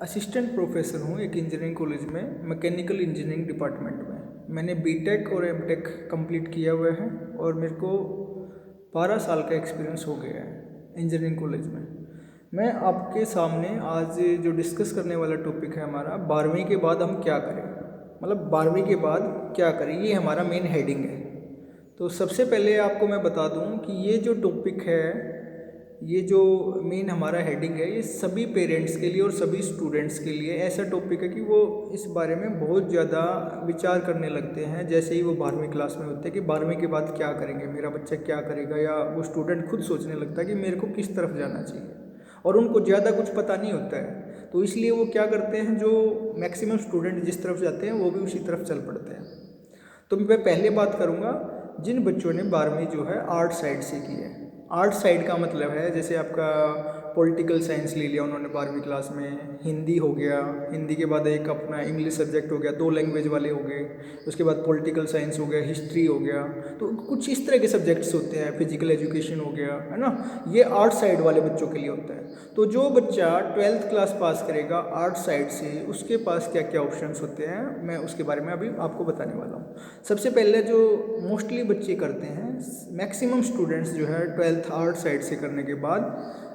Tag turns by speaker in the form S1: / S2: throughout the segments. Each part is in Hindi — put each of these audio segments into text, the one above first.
S1: असिस्टेंट प्रोफेसर हूँ एक इंजीनियरिंग कॉलेज में, मैकेनिकल इंजीनियरिंग डिपार्टमेंट में। मैंने बीटेक और एमटेक कंप्लीट किया हुआ है और मेरे को 12 साल का एक्सपीरियंस हो गया है इंजीनियरिंग कॉलेज में। मैं आपके सामने आज जो डिस्कस करने वाला टॉपिक है हमारा 12वीं के बाद हम क्या करें, मतलब 12वीं के बाद क्या करें, ये हमारा मेन हेडिंग है। तो सबसे पहले आपको मैं बता दूं कि ये जो टॉपिक है, ये जो मेन हमारा हेडिंग है, ये सभी पेरेंट्स के लिए और सभी स्टूडेंट्स के लिए ऐसा टॉपिक है कि वो इस बारे में बहुत ज़्यादा विचार करने लगते हैं जैसे ही वो 12वीं क्लास में होते हैं कि 12वीं के बाद क्या करेंगे, मेरा बच्चा क्या करेगा, या वो स्टूडेंट खुद सोचने लगता है कि मेरे को किस तरफ जाना चाहिए। और उनको ज़्यादा कुछ पता नहीं होता है, तो इसलिए वो क्या करते हैं, जो मैक्सिमम स्टूडेंट जिस तरफ जाते हैं वो भी उसी तरफ चल पड़ते हैं। तो मैं पहले बात करूँगा जिन बच्चों ने 12वीं जो है आर्ट साइड से की है। आर्ट साइड का मतलब है जैसे आपका पॉलिटिकल साइंस ले लिया उन्होंने 12वीं क्लास में, हिंदी हो गया, हिंदी के बाद एक अपना इंग्लिश सब्जेक्ट हो गया, 2 लैंग्वेज वाले हो गए, उसके बाद पॉलिटिकल साइंस हो गया, हिस्ट्री हो गया, तो कुछ इस तरह के सब्जेक्ट्स होते हैं, फिजिकल एजुकेशन हो गया, है ना। ये आर्ट साइड वाले बच्चों के लिए होता है। तो जो बच्चा 12th क्लास पास करेगा आर्ट साइड से, उसके पास क्या क्या ऑप्शंस होते हैं मैं उसके बारे में अभी आपको बताने वाला हूँ। सबसे पहले जो मोस्टली बच्चे करते हैं, मैक्सिमम स्टूडेंट्स जो है 12th आर्ट साइड से करने के बाद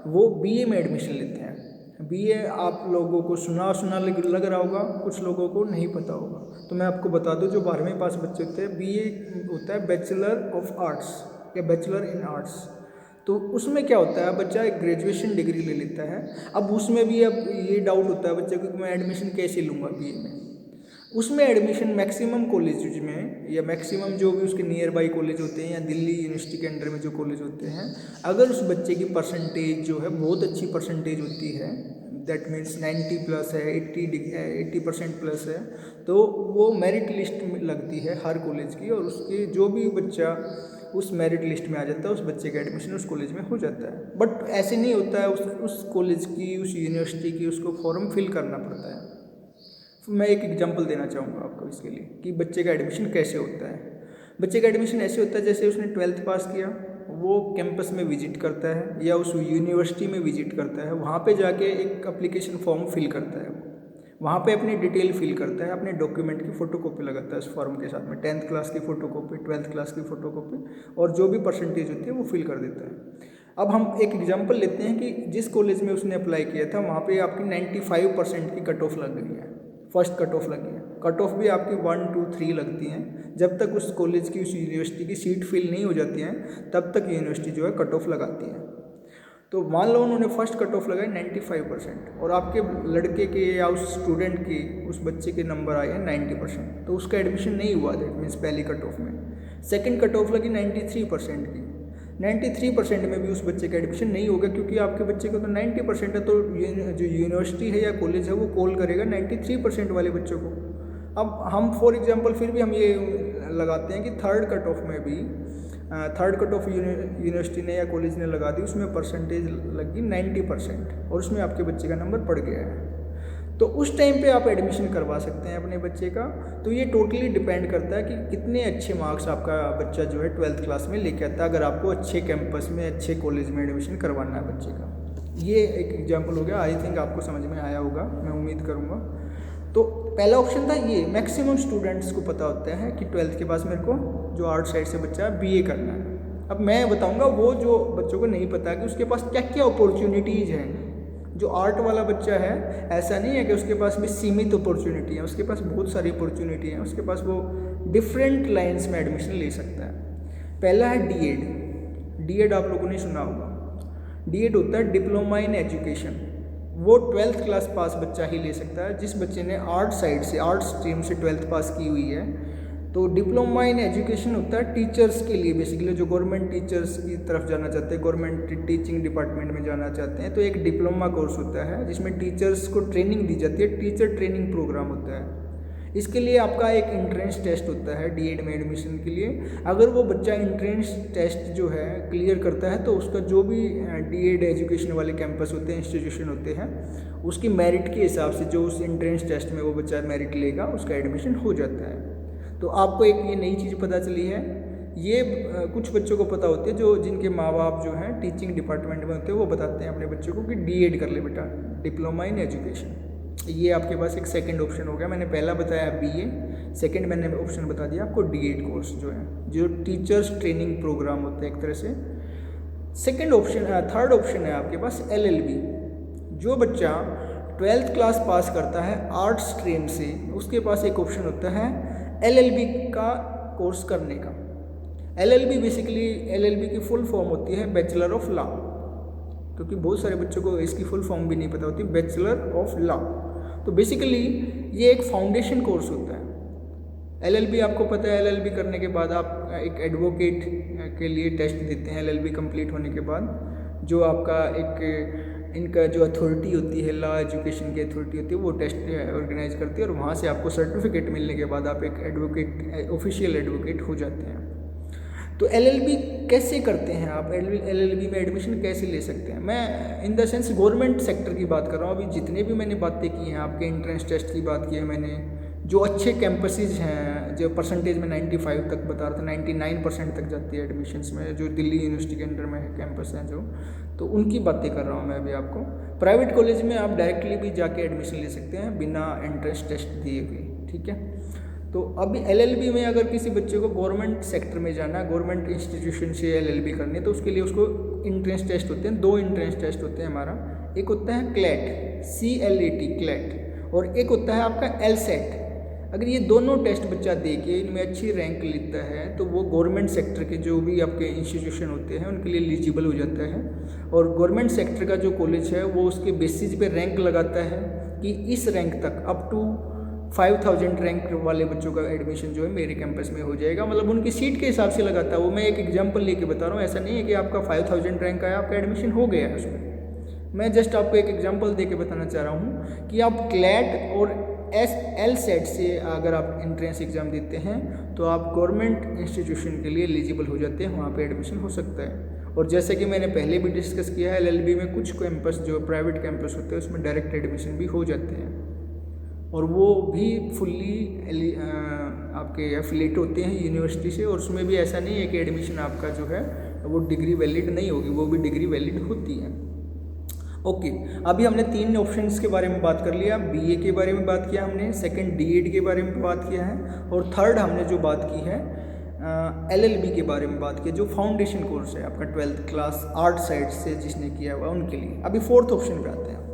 S1: वो बीए में एडमिशन लेते हैं। बीए आप लोगों को सुना लग रहा होगा, कुछ लोगों को नहीं पता होगा, तो मैं आपको बता दूं जो 12वीं पास बच्चे होते हैं, बीए होता है बैचलर ऑफ आर्ट्स या बैचलर इन आर्ट्स। तो उसमें क्या होता है, बच्चा एक ग्रेजुएशन डिग्री ले लेता है। अब उसमें भी अब ये डाउट होता है बच्चे को कि मैं एडमिशन कैसे लूँगा बीए में। उसमें एडमिशन मैक्सिमम कॉलेज में या मैक्सिमम जो भी उसके नियर बाई कॉलेज होते हैं या दिल्ली यूनिवर्सिटी के अंडर में जो कॉलेज होते हैं, अगर उस बच्चे की परसेंटेज जो है बहुत अच्छी परसेंटेज होती है, दैट मीन्स 90 प्लस है, 80% प्लस है, तो वो मेरिट लिस्ट में लगती है हर कॉलेज की, और उसके जो भी बच्चा उस मेरिट लिस्ट में आ जाता है उस बच्चे का एडमिशन उस कॉलेज में हो जाता है। बट ऐसे नहीं होता है, उस कॉलेज की, उस यूनिवर्सिटी की उसको फॉर्म फिल करना पड़ता है। मैं एक एग्जांपल देना चाहूँगा आपको इसके लिए कि बच्चे का एडमिशन कैसे होता है। बच्चे का एडमिशन ऐसे होता है जैसे उसने 12th पास किया, वो कैंपस में विजिट करता है या उस यूनिवर्सिटी में विजिट करता है, वहाँ पे जाके एक एप्लीकेशन फॉर्म फिल करता है, वहाँ पे अपनी डिटेल फिल करता है, अपने डॉक्यूमेंट की फ़ोटोकॉपी लगाता है उस फॉर्म के साथ में, 10th क्लास की फ़ोटोकॉपी, 12th क्लास की फ़ोटोकॉपी, और जो भी परसेंटेज होती है वो फिल कर देता है। अब हम एक एग्जांपल लेते हैं कि जिस कॉलेज में उसने अप्लाई किया था वहाँ पे आपकी 95% की कट ऑफ लग गई है, फर्स्ट कट ऑफ लगी है। कट ऑफ भी आपकी 1, 2, 3 लगती हैं। जब तक उस कॉलेज की, उस यूनिवर्सिटी की सीट फिल नहीं हो जाती हैं तब तक यूनिवर्सिटी जो है कट ऑफ लगाती है। तो मान लो उन्होंने फर्स्ट कट ऑफ लगाई 95% और आपके लड़के के या उस स्टूडेंट के, उस बच्चे के नंबर आए हैं 90%, तो उसका एडमिशन नहीं हुआ, दैट मीन्स पहली कट ऑफ में। सेकेंड कट ऑफ लगी 93% की, 93% में भी उस बच्चे का एडमिशन नहीं होगा क्योंकि आपके बच्चे का तो 90% है, तो जो यूनिवर्सिटी है या कॉलेज है वो कॉल करेगा 93% वाले बच्चों को। अब हम फॉर एग्जांपल फिर भी हम ये लगाते हैं कि थर्ड कट ऑफ में भी, थर्ड कट ऑफ यूनिवर्सिटी ने या कॉलेज ने लगा दी, उसमें परसेंटेज लगी 90% और उसमें आपके बच्चे का नंबर पड़ गया है, तो उस टाइम पे आप एडमिशन करवा सकते हैं अपने बच्चे का। तो ये टोटली डिपेंड करता है कि कितने अच्छे मार्क्स आपका बच्चा जो है 12th क्लास में लेके आता है, अगर आपको अच्छे कैंपस में, अच्छे कॉलेज में एडमिशन करवाना है बच्चे का। ये एक एग्जांपल हो गया, आई थिंक आपको समझ में आया होगा, मैं उम्मीद करूँगा। तो पहला ऑप्शन था ये, मैक्सिमम स्टूडेंट्स को पता होता है कि 12th के पास मेरे को जो आर्ट साइड से बच्चा है बीए करना है। अब मैं बताऊँगा वो जो बच्चों को नहीं पता कि उसके पास क्या क्या अपॉर्चुनिटीज़ हैं। जो आर्ट वाला बच्चा है, ऐसा नहीं है कि उसके पास भी सीमित अपॉर्चुनिटी है, उसके पास बहुत सारी अपॉर्चुनिटी है, उसके पास वो डिफरेंट लाइंस में एडमिशन ले सकता है। पहला है डीएड। डीएड आप लोगों ने सुना होगा। डीएड होता है डिप्लोमा इन एजुकेशन। वो 12th क्लास पास बच्चा ही ले सकता है जिस बच्चे ने आर्ट साइड से, आर्ट स्ट्रीम से 12th पास की हुई है। तो डिप्लोमा इन एजुकेशन होता है टीचर्स के लिए, बेसिकली जो गवर्नमेंट टीचर्स की तरफ जाना चाहते हैं, गवर्नमेंट टीचिंग डिपार्टमेंट में जाना चाहते हैं, तो एक डिप्लोमा कोर्स होता है जिसमें टीचर्स को ट्रेनिंग दी जाती है, टीचर ट्रेनिंग प्रोग्राम होता है। इसके लिए आपका एक एंट्रेंस टेस्ट होता है डीएड में एडमिशन के लिए। अगर वो बच्चा एंट्रेंस टेस्ट जो है क्लियर करता है तो उसका जो भी डीएड एजुकेशन वाले कैंपस होते हैं, इंस्टीट्यूशन होते हैं, उसकी मेरिट के हिसाब से जो उस एंट्रेंस टेस्ट में वो बच्चा मेरिट लेगा उसका एडमिशन हो जाता है। तो आपको एक ये नई चीज़ पता चली है। ये कुछ बच्चों को पता होती है जो जिनके माँ बाप जो हैं टीचिंग डिपार्टमेंट में होते हैं, वो बताते हैं अपने बच्चों को कि डीएड कर ले बेटा, डिप्लोमा इन एजुकेशन। ये आपके पास एक सेकंड ऑप्शन हो गया। मैंने पहला बताया बीए, सेकंड मैंने ऑप्शन बता दिया आपको डीएड कोर्स जो है, जो टीचर्स ट्रेनिंग प्रोग्राम होता है एक तरह से। सेकंड ऑप्शन, थर्ड ऑप्शन है आपके पास एलएलबी। जो बच्चा 12th क्लास पास करता है आर्ट्स स्ट्रीम से, उसके पास एक ऑप्शन होता है एलएलबी का कोर्स करने का। एलएलबी बेसिकली, एलएलबी की फुल फॉर्म होती है बैचलर ऑफ लॉ, क्योंकि बहुत सारे बच्चों को इसकी फुल फॉर्म भी नहीं पता होती, बैचलर ऑफ लॉ। तो बेसिकली ये एक फाउंडेशन कोर्स होता है। एलएलबी आपको पता है, एलएलबी करने के बाद आप एक एडवोकेट के लिए टेस्ट देते हैं। एलएलबी कंप्लीट होने के बाद जो आपका एक इनका जो अथॉरिटी होती है, लॉ एजुकेशन की अथॉरिटी होती है, वो टेस्ट ऑर्गेनाइज करती है और वहाँ से आपको सर्टिफिकेट मिलने के बाद आप एक एडवोकेट, ऑफिशियल एडवोकेट हो जाते हैं। तो एलएलबी कैसे करते हैं आप, एलएलबी में एडमिशन कैसे ले सकते हैं? मैं in the sense government sector की बात कर रहा हूँ। अभी जितने भी मैंने बातें की हैं, आपके एंट्रेंस टेस्ट की बात की है मैंने, जो अच्छे कैंपसेज हैं, जो परसेंटेज में 95 तक बता रहा था, 99% तक जाती है एडमिशन्स में, जो दिल्ली यूनिवर्सिटी के अंडर में कैंपस हैं जो, तो उनकी बातें कर रहा हूँ मैं अभी आपको। प्राइवेट कॉलेज में आप डायरेक्टली भी जाके एडमिशन ले सकते हैं बिना एंट्रेंस टेस्ट दिए हुए, ठीक है। तो अभी एलएलबी में अगर किसी बच्चे को गवर्नमेंट सेक्टर में जाना है, गवर्नमेंट इंस्टीट्यूशन से एलएलबी करनी है, तो उसके लिए उसको इंट्रेंस टेस्ट होते हैं, 2 इंट्रेंस टेस्ट होते हैं हमारा। एक होता है क्लैट, CLAT क्लैट, और एक होता है आपका LSAT। अगर ये दोनों टेस्ट बच्चा दे के इनमें अच्छी रैंक लेता है तो वो गवर्नमेंट सेक्टर के जो भी आपके इंस्टीट्यूशन होते हैं उनके लिए एलिजिबल हो जाता है। और गवर्नमेंट सेक्टर का जो कॉलेज है वो उसके बेसिस पे रैंक लगाता है कि इस रैंक तक अप टू 5000 रैंक वाले बच्चों का एडमिशन जो है मेरे कैंपस में हो जाएगा। मतलब उनकी सीट के हिसाब से लगाता है वो। मैं एक एग्जांपल लेके बता रहा हूँ, ऐसा नहीं है कि आपका 5000 रैंक आया आपका एडमिशन हो गया है उसमें। मैं जस्ट आपको एक एग्जांपल देके बताना चाह रहा हूँ कि आप क्लैट और LSAT से अगर आप एंट्रेंस एग्ज़ाम देते हैं तो आप गवर्नमेंट इंस्टीट्यूशन के लिए एलिजिबल हो जाते हैं, वहाँ पे एडमिशन हो सकता है। और जैसे कि मैंने पहले भी डिस्कस किया है, एलएलबी में कुछ कैंपस जो प्राइवेट कैंपस होते हैं उसमें डायरेक्ट एडमिशन भी हो जाते हैं और वो भी फुल्ली आपके एफिलेट होते हैं यूनिवर्सिटी से। और उसमें भी ऐसा नहीं है कि एडमिशन आपका जो है वो डिग्री वैलिड नहीं होगी, वो भी डिग्री वैलिड होती है। ओके, अभी हमने 3 ऑप्शंस के बारे में बात कर लिया। बीए के बारे में बात किया हमने, सेकंड डीएड के बारे में बात किया है, और थर्ड हमने जो बात की है एलएलबी के बारे में बात की, जो फाउंडेशन कोर्स है आपका 12th क्लास आर्ट साइड से जिसने किया हुआ उनके लिए। अभी फोर्थ ऑप्शन पे आते हैं।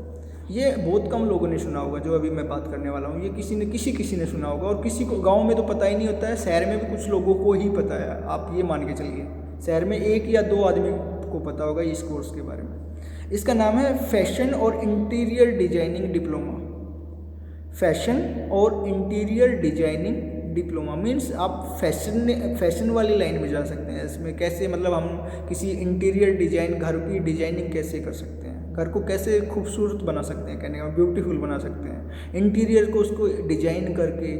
S1: ये बहुत कम लोगों ने सुना होगा जो अभी मैं बात करने वाला हूँ, ये किसी ने सुना होगा, और किसी को गाँव में तो पता ही नहीं होता है, शहर में भी कुछ लोगों को ही पता है। आप ये मान के चलिए शहर में 1 या 2 आदमी को पता होगा इस कोर्स के बारे में। इसका नाम है फैशन और इंटीरियर डिजाइनिंग डिप्लोमा। फैशन और इंटीरियर डिजाइनिंग डिप्लोमा मीन्स आप फैशन वाली लाइन में जा सकते हैं। इसमें कैसे, मतलब हम किसी इंटीरियर डिजाइन, घर की डिजाइनिंग कैसे कर सकते हैं, घर को कैसे खूबसूरत बना सकते हैं, कहने का ब्यूटीफुल बना सकते हैं, इंटीरियर को उसको डिजाइन करके।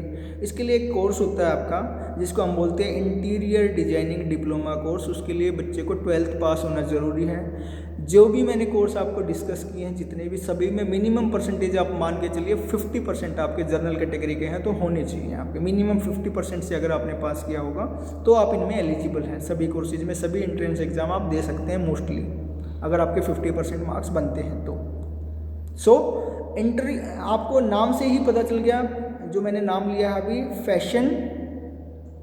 S1: इसके लिए एक कोर्स होता है आपका जिसको हम बोलते हैं इंटीरियर डिजाइनिंग डिप्लोमा कोर्स। उसके लिए बच्चे को 12th पास होना ज़रूरी है। जो भी मैंने कोर्स आपको डिस्कस किए हैं जितने भी, सभी में मिनिमम परसेंटेज आप मान के चलिए 50% आपके जनरल कैटेगरी के हैं तो होने चाहिए आपके। मिनिमम 50% से अगर आपने पास किया होगा तो आप इनमें एलिजिबल हैं। सभी कोर्सेज में सभी एंट्रेंस एग्जाम आप दे सकते हैं मोस्टली, अगर आपके 50% मार्क्स बनते हैं तो। एंट्री आपको नाम से ही पता चल गया, जो मैंने नाम लिया है अभी, फैशन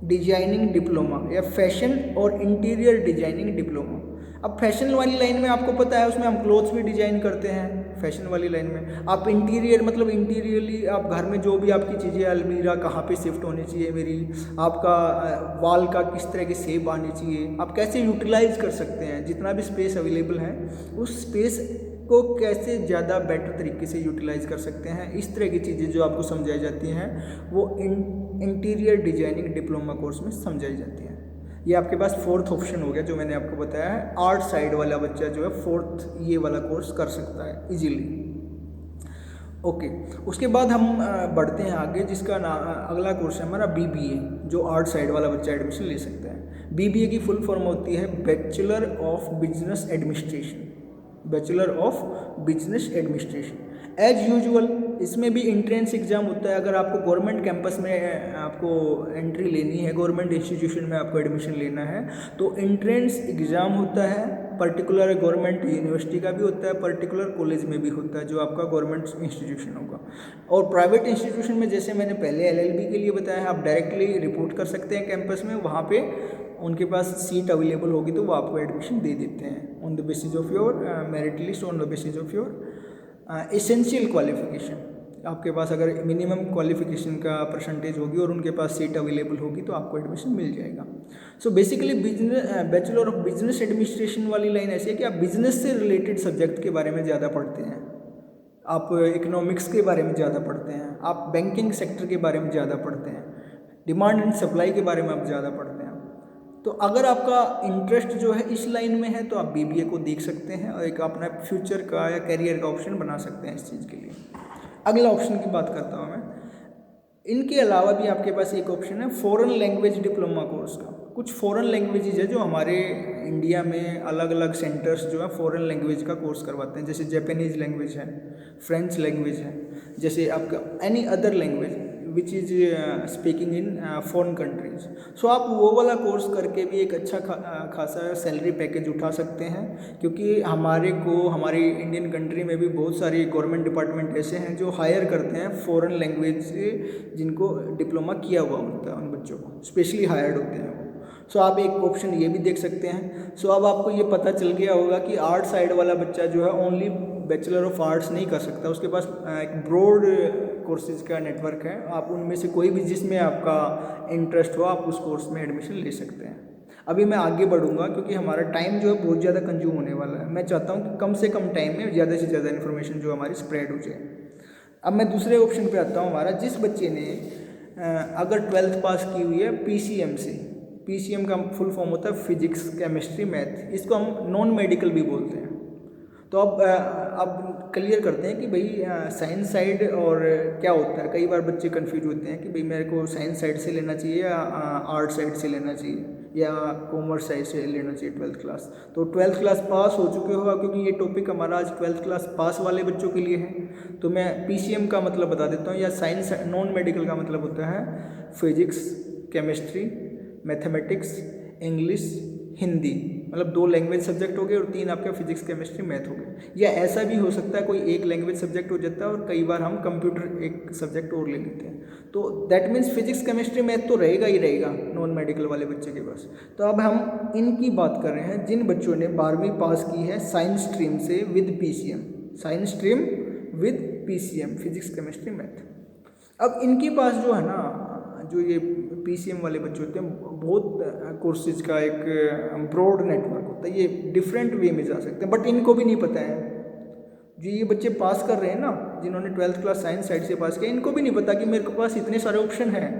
S1: डिजाइनिंग डिप्लोमा या फैशन और इंटीरियर डिजाइनिंग डिप्लोमा। अब फैशन वाली लाइन में आपको पता है उसमें हम क्लोथ्स भी डिजाइन करते हैं। फैशन वाली लाइन में आप इंटीरियर, मतलब इंटीरियरली आप घर में जो भी आपकी चीज़ें, अलमीरा कहाँ पे शिफ्ट होनी चाहिए मेरी, आपका वॉल का किस तरह की शेप आनी चाहिए, आप कैसे यूटिलाइज कर सकते हैं, जितना भी स्पेस अवेलेबल है उस स्पेस को कैसे ज़्यादा बेटर तरीके से यूटिलाइज कर सकते हैं, इस तरह की चीज़ें जो आपको समझाई जाती हैं वो इंटीरियर डिजाइनिंग डिप्लोमा कोर्स में समझाई जाती हैं। ये आपके पास फोर्थ ऑप्शन हो गया जो मैंने आपको बताया है। आर्ट साइड वाला बच्चा जो है फोर्थ ये वाला कोर्स कर सकता है इजीली। ओके, उसके बाद हम बढ़ते हैं आगे, जिसका अगला कोर्स है हमारा बीबीए, जो आर्ट साइड वाला बच्चा एडमिशन ले सकता है। बीबीए की फुल फॉर्म होती है bachelor of business administration. Bachelor of business administration. As usual इसमें भी इंट्रेंस एग्जाम होता है। अगर आपको गवर्नमेंट कैंपस में आपको एंट्री लेनी है, गवर्नमेंट इंस्टीट्यूशन में आपको एडमिशन लेना है तो इंट्रेंस एग्ज़ाम होता है पर्टिकुलर गवर्नमेंट यूनिवर्सिटी का भी होता है, पर्टिकुलर कॉलेज में भी होता है जो आपका गवर्नमेंट इंस्टीट्यूशन होगा। और प्राइवेट इंस्टीट्यूशन में जैसे मैंने पहले एलएलबी के लिए बताया है, आप डायरेक्टली रिपोर्ट कर सकते हैं कैंपस में, वहाँ पे उनके पास सीट अवेलेबल होगी तो वो आपको एडमिशन दे देते हैं on the basis of your merit list, on the basis of your essential qualification. आपके पास अगर मिनिमम क्वालिफिकेशन का परसेंटेज होगी और उनके पास सीट अवेलेबल होगी तो आपको एडमिशन मिल जाएगा। So basically bachelor of business administration वाली लाइन ऐसी है कि आप बिजनेस से रिलेटेड सब्जेक्ट के बारे में ज़्यादा पढ़ते हैं, आप इकोनॉमिक्स के बारे में ज़्यादा पढ़ते हैं, आप बैंकिंग सेक्टर के बारे में ज़्यादा पढ़ते हैं, डिमांड एंड सप्लाई के बारे में आप ज़्यादा पढ़ते हैं। तो अगर आपका इंटरेस्ट जो है इस लाइन में है तो आप बीबीए को देख सकते हैं और एक अपना फ्यूचर का या करियर का ऑप्शन बना सकते हैं इस चीज़ के लिए। अगला ऑप्शन की बात करता हूँ मैं। इनके अलावा भी आपके पास एक ऑप्शन है फॉरेन लैंग्वेज डिप्लोमा कोर्स का। कुछ फॉरेन लैंग्वेजेज है जो हमारे इंडिया में अलग अलग सेंटर्स जो है फॉरेन लैंग्वेज का कोर्स करवाते हैं, जैसे जापानीज़ लैंग्वेज है, फ्रेंच लैंग्वेज है, जैसे आपका any other language which is speaking in foreign countries. So आप वो वाला कोर्स करके भी एक अच्छा खासा सैलरी पैकेज उठा सकते हैं, क्योंकि हमारी इंडियन कंट्री में भी बहुत सारी गवर्नमेंट डिपार्टमेंट ऐसे हैं जो हायर करते हैं फॉरेन लैंग्वेज जिनको डिप्लोमा किया हुआ होता है, उन बच्चों को स्पेशली हायर्ड होते हैं वो। सो आप एक ऑप्शन ये भी देख सकते हैं। सो अब आपको ये पता चल गया होगा कि आर्ट साइड वाला बच्चा जो है ओनली बैचलर ऑफ आर्ट्स नहीं कर सकता, उसके पास एक ब्रॉड कोर्सेज का नेटवर्क है। आप उनमें से कोई भी जिसमें आपका इंटरेस्ट हो आप उस कोर्स में एडमिशन ले सकते हैं। अभी मैं आगे बढ़ूंगा क्योंकि हमारा टाइम जो है बहुत ज़्यादा कंज्यूम होने वाला है। मैं चाहता हूँ कि कम से कम टाइम में ज़्यादा से ज़्यादा इन्फॉर्मेशन जो हमारी स्प्रेड हो जाए। अब मैं दूसरे ऑप्शन पे आता हूँ। हमारा जिस बच्चे ने अगर 12th पास की हुई है पीसीएम से, पीसीएम का फुल फॉर्म होता है फिजिक्स केमिस्ट्री मैथ, इसको हम नॉन मेडिकल भी बोलते हैं। तो अब क्लियर करते हैं कि भाई साइंस साइड और क्या होता है। कई बार बच्चे कंफ्यूज होते हैं कि भाई मेरे को साइंस साइड से लेना चाहिए या आर्ट साइड से लेना चाहिए या कॉमर्स साइड से लेना चाहिए 12th क्लास। तो 12th क्लास पास हो चुके हो, क्योंकि ये टॉपिक हमारा आज 12th क्लास पास वाले बच्चों के लिए है, तो मैं पीसीएम का मतलब बता देता हूँ। या साइंस नॉन मेडिकल का मतलब होता है physics chemistry mathematics English Hindi, मतलब 2 लैंग्वेज सब्जेक्ट हो गए और 3 आपके फिजिक्स केमिस्ट्री मैथ हो गए। या ऐसा भी हो सकता है कोई एक लैंग्वेज सब्जेक्ट हो जाता है और कई बार हम कंप्यूटर एक सब्जेक्ट और ले लेते हैं। तो that means physics chemistry math तो रहेगा ही रहेगा नॉन मेडिकल वाले बच्चे के पास। तो अब हम इनकी बात कर रहे हैं जिन बच्चों ने 12वीं पास की है साइंस स्ट्रीम से with PCM, science stream with PCM physics chemistry math. अब इनके पास जो है ना, जो ये पीसीएम वाले बच्चे होते हैं, बहुत कोर्सेज का एक ब्रॉड नेटवर्क होता है, ये डिफरेंट वे में जा सकते हैं, बट इनको भी नहीं पता है। जो ये बच्चे पास कर रहे हैं ना, जिन्होंने 12th क्लास साइंस साइड से पास किया, इनको भी नहीं पता कि मेरे पास इतने सारे ऑप्शन हैं।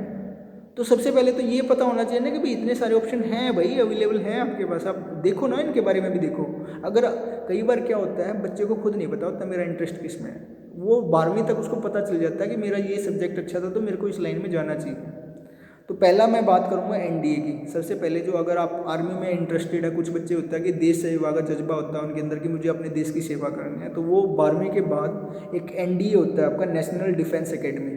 S1: तो सबसे पहले तो ये पता होना चाहिए ना कि भाई इतने सारे ऑप्शन हैं, भाई अवेलेबल हैं आपके पास, आप देखो ना, इनके बारे में भी देखो। अगर कई बार क्या होता है बच्चे को खुद नहीं पता होता मेरा इंटरेस्ट किस में है, वो 12वीं तक उसको पता चल जाता है कि मेरा ये सब्जेक्ट अच्छा था तो मेरे को इस लाइन में जाना चाहिए। तो पहला मैं बात करूँगा एनडीए की। सबसे पहले जो अगर आप आर्मी में इंटरेस्टेड है, कुछ बच्चे होता है कि देश सेवा का जज्बा होता है उनके अंदर कि मुझे अपने देश की सेवा करनी है, तो वो 12वीं के बाद एक एनडीए होता है आपका नेशनल डिफेंस एकेडमी,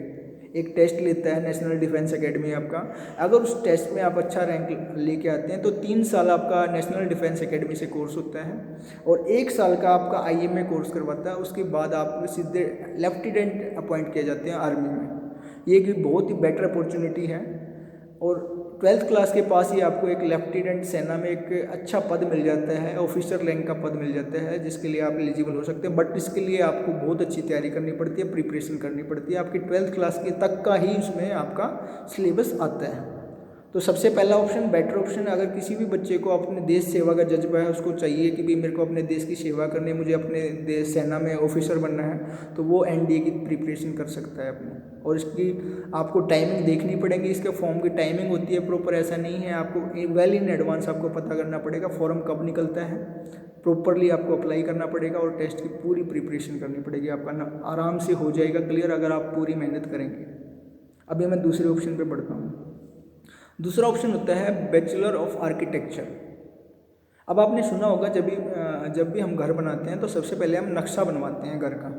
S1: एक टेस्ट लेता है नेशनल डिफेंस एकेडमी आपका। अगर उस टेस्ट में आप अच्छा रैंक लेके आते हैं तो 3 साल आपका नेशनल डिफेंस एकेडमी से कोर्स होता है और 1 साल का आपका आईएमए कोर्स करवाता है। उसके बाद आप सीधे लेफ्टिनेंट अपॉइंट किए जाते हैं आर्मी में। ये एक बहुत ही बेटर अपॉर्चुनिटी है और 12th क्लास के पास ही आपको एक लेफ्टिनेंट सेना में एक अच्छा पद मिल जाता है, ऑफिसर रैंक का पद मिल जाता है, जिसके लिए आप एलिजिबल हो सकते हैं। बट इसके लिए आपको बहुत अच्छी तैयारी करनी पड़ती है, प्रिपरेशन करनी पड़ती है। आपकी 12th क्लास के तक का ही उसमें आपका सिलेबस आता है। तो सबसे पहला ऑप्शन बेटर ऑप्शन, अगर किसी भी बच्चे को अपने देश सेवा का जज्बा है, उसको चाहिए कि भाई मेरे को अपने देश की सेवा करनी है, मुझे अपने देश सेना में ऑफिसर बनना है, तो वो एनडीए की प्रिपरेशन कर सकता है अपनी। और इसकी आपको टाइमिंग देखनी पड़ेगी, इसके फॉर्म की टाइमिंग होती है प्रॉपर, ऐसा नहीं है। आपको वेल इन एडवांस आपको पता करना पड़ेगा फॉर्म कब निकलता है, प्रॉपरली आपको अप्लाई करना पड़ेगा और टेस्ट की पूरी प्रिपरेशन करनी पड़ेगी। आपका आराम से हो जाएगा क्लियर अगर आप पूरी मेहनत करेंगे। अभी मैं दूसरे ऑप्शन पे बढ़ता हूँ। दूसरा ऑप्शन होता है बैचलर ऑफ आर्किटेक्चर। अब आपने सुना होगा जब भी हम घर बनाते हैं तो सबसे पहले हम नक्शा बनवाते हैं घर का,